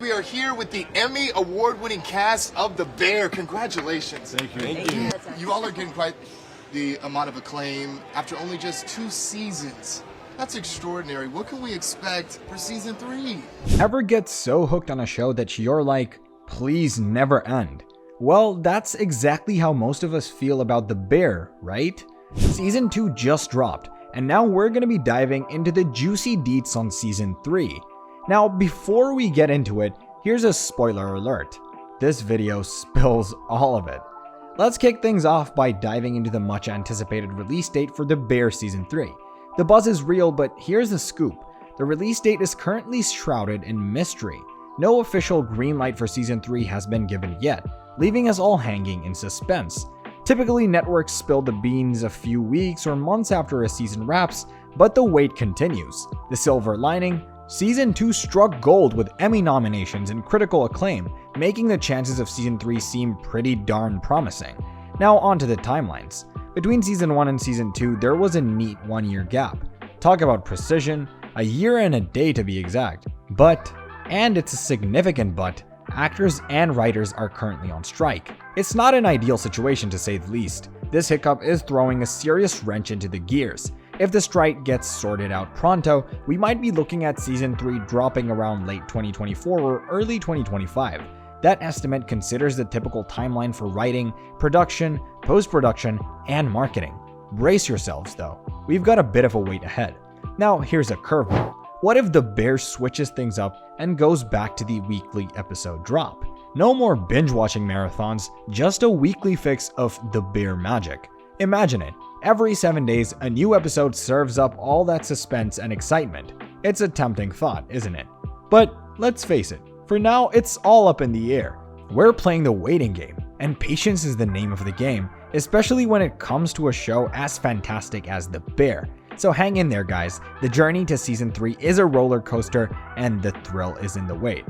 We are here with the Emmy award-winning cast of The Bear. Congratulations. Thank you. You all are getting quite the amount of acclaim after only just 2 seasons. That's extraordinary. What can we expect for season 3? Ever get so hooked on a show that you're like, please never end? Well, that's exactly how most of us feel about The Bear, right? Season 2 just dropped, and now we're going to be diving into the juicy deets on season 3. Now, before we get into it, here's a spoiler alert. This video spills all of it. Let's kick things off by diving into the much anticipated release date for The Bear Season 3. The buzz is real, but here's the scoop. The release date is currently shrouded in mystery. No official green light for Season 3 has been given yet, leaving us all hanging in suspense. Typically, networks spill the beans a few weeks or months after a season wraps, but the wait continues. The silver lining? Season 2 struck gold with Emmy nominations and critical acclaim, making the chances of Season 3 seem pretty darn promising. Now onto the timelines. Between Season 1 and Season 2, there was a neat 1-year gap. Talk about precision, a year and a day to be exact. But, and it's a significant but, actors and writers are currently on strike. It's not an ideal situation to say the least. This hiccup is throwing a serious wrench into the gears. If the strike gets sorted out pronto, we might be looking at Season 3 dropping around late 2024 or early 2025. That estimate considers the typical timeline for writing, production, post-production, and marketing. Brace yourselves though, we've got a bit of a wait ahead. Now here's a curveball. What if The Bear switches things up and goes back to the weekly episode drop? No more binge-watching marathons, just a weekly fix of The Bear magic. Imagine it. Every 7 days, a new episode serves up all that suspense and excitement. It's a tempting thought, isn't it? But let's face it, for now, it's all up in the air. We're playing the waiting game, and patience is the name of the game, especially when it comes to a show as fantastic as The Bear. So hang in there, guys. The journey to Season 3 is a roller coaster, and the thrill is in the wait.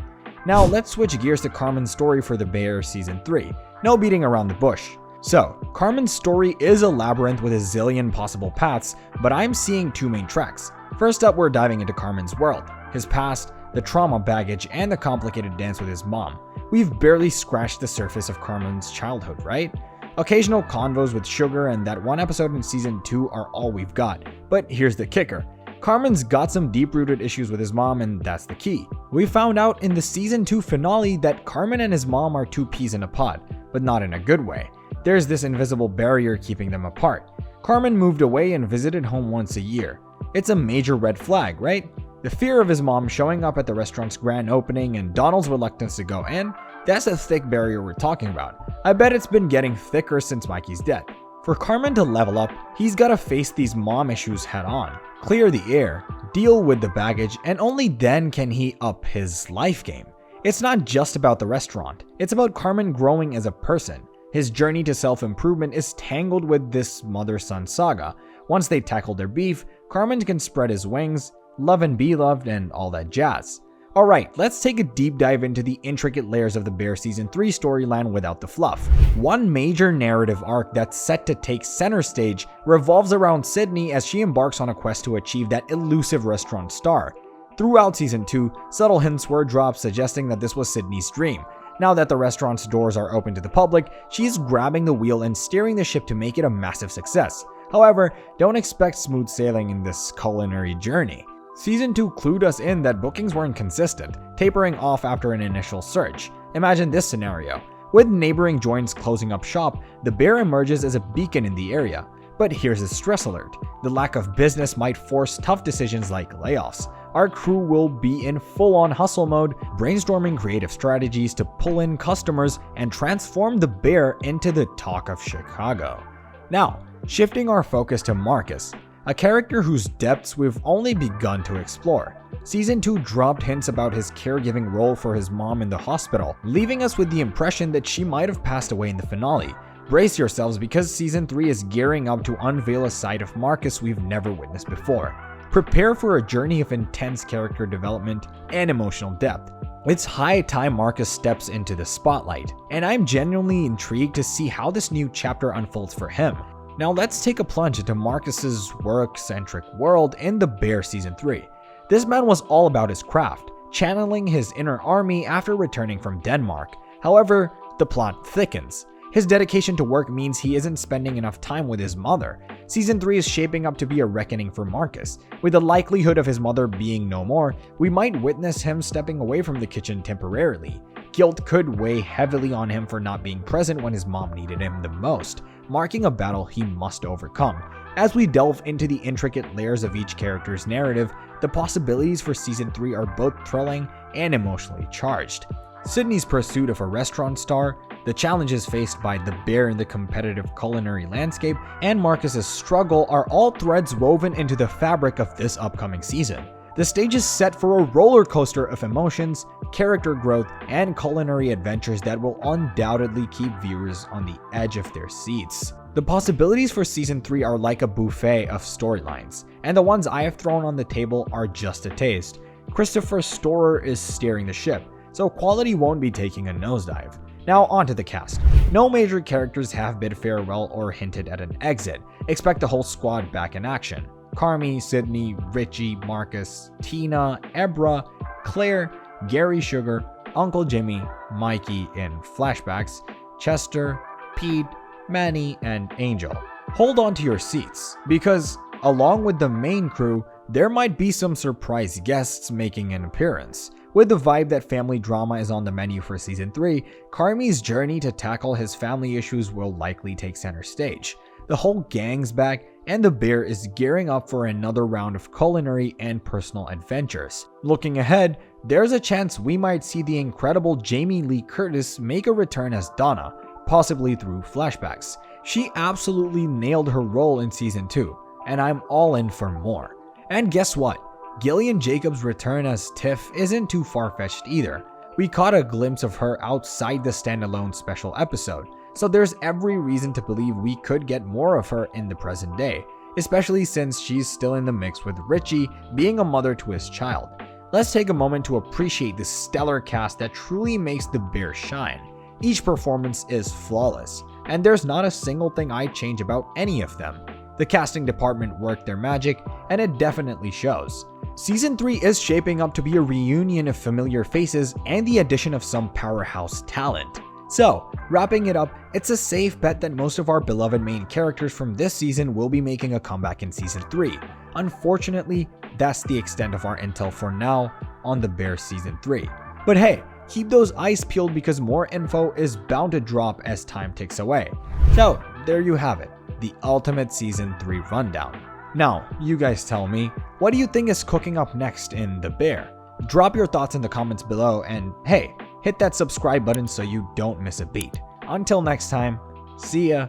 Now, let's switch gears to Carmen's story for The Bear Season 3. No beating around the bush. So, Carmen's story is a labyrinth with a zillion possible paths, but I'm seeing 2 main tracks. First up, we're diving into Carmen's world, his past, the trauma baggage, and the complicated dance with his mom. We've barely scratched the surface of Carmen's childhood, right? Occasional convos with Sugar and that one episode in Season 2 are all we've got. But here's the kicker. Carmen's got some deep-rooted issues with his mom, and that's the key. We found out in the Season 2 finale that Carmen and his mom are 2 peas in a pod, but not in a good way. There's this invisible barrier keeping them apart. Carmen moved away and visited home once a year. It's a major red flag, right? The fear of his mom showing up at the restaurant's grand opening and Donald's reluctance to go in, that's a thick barrier we're talking about. I bet it's been getting thicker since Mikey's death. For Carmen to level up, he's gotta face these mom issues head on, clear the air, deal with the baggage, and only then can he up his life game. It's not just about the restaurant, it's about Carmen growing as a person. His journey to self-improvement is tangled with this mother-son saga. Once they tackle their beef, Carmen can spread his wings, love and be loved, and all that jazz. Alright, let's take a deep dive into the intricate layers of the Bear Season 3 storyline without the fluff. One major narrative arc that's set to take center stage revolves around Sydney as she embarks on a quest to achieve that elusive restaurant star. Throughout Season 2, subtle hints were dropped suggesting that this was Sydney's dream. Now that the restaurant's doors are open to the public, she's grabbing the wheel and steering the ship to make it a massive success. However, don't expect smooth sailing in this culinary journey. Season 2 clued us in that bookings weren't consistent, tapering off after an initial surge. Imagine this scenario. With neighboring joints closing up shop, the Bear emerges as a beacon in the area. But here's a stress alert. The lack of business might force tough decisions like layoffs. Our crew will be in full-on hustle mode, brainstorming creative strategies to pull in customers and transform the Bear into the talk of Chicago. Now, shifting our focus to Marcus, a character whose depths we've only begun to explore. Season 2 dropped hints about his caregiving role for his mom in the hospital, leaving us with the impression that she might have passed away in the finale. Brace yourselves because Season 3 is gearing up to unveil a side of Marcus we've never witnessed before. Prepare for a journey of intense character development and emotional depth. It's high time Marcus steps into the spotlight, and I'm genuinely intrigued to see how this new chapter unfolds for him. Now let's take a plunge into Marcus's work-centric world in The Bear Season 3. This man was all about his craft, channeling his inner army after returning from Denmark. However, the plot thickens. His dedication to work means he isn't spending enough time with his mother. Season 3 is shaping up to be a reckoning for Marcus. With the likelihood of his mother being no more, we might witness him stepping away from the kitchen temporarily. Guilt could weigh heavily on him for not being present when his mom needed him the most, marking a battle he must overcome. As we delve into the intricate layers of each character's narrative, the possibilities for Season 3 are both thrilling and emotionally charged. Sydney's pursuit of a restaurant star, the challenges faced by the bear in the competitive culinary landscape, and Marcus's struggle are all threads woven into the fabric of this upcoming season. The stage is set for a roller coaster of emotions, character growth, and culinary adventures that will undoubtedly keep viewers on the edge of their seats. The possibilities for Season 3 are like a buffet of storylines, and the ones I have thrown on the table are just a taste. Christopher Storer is steering the ship, so quality won't be taking a nosedive. Now onto the cast. No major characters have bid farewell or hinted at an exit. Expect the whole squad back in action. Carmen, Sydney, Richie, Marcus, Tina, Ebra, Claire, Gary Sugar, Uncle Jimmy, Mikey in flashbacks, Chester, Pete, Manny, and Angel. Hold on to your seats, because along with the main crew, there might be some surprise guests making an appearance. With the vibe that family drama is on the menu for Season 3, Carmi's journey to tackle his family issues will likely take center stage. The whole gang's back, and the bear is gearing up for another round of culinary and personal adventures. Looking ahead, there's a chance we might see the incredible Jamie Lee Curtis make a return as Donna, possibly through flashbacks. She absolutely nailed her role in Season 2, and I'm all in for more. And guess what? Gillian Jacobs' return as Tiff isn't too far-fetched either. We caught a glimpse of her outside the standalone special episode, so there's every reason to believe we could get more of her in the present day, especially since she's still in the mix with Richie being a mother to his child. Let's take a moment to appreciate the stellar cast that truly makes the bear shine. Each performance is flawless, and there's not a single thing I'd change about any of them. The casting department worked their magic, and it definitely shows. Season 3 is shaping up to be a reunion of familiar faces and the addition of some powerhouse talent. So, wrapping it up, it's a safe bet that most of our beloved main characters from this season will be making a comeback in Season 3. Unfortunately, that's the extent of our intel for now on The Bear Season 3. But hey, keep those eyes peeled because more info is bound to drop as time ticks away. So, there you have it, the ultimate Season 3 rundown. Now, you guys tell me, what do you think is cooking up next in The Bear? Drop your thoughts in the comments below, and hey, hit that subscribe button so you don't miss a beat. Until next time, see ya.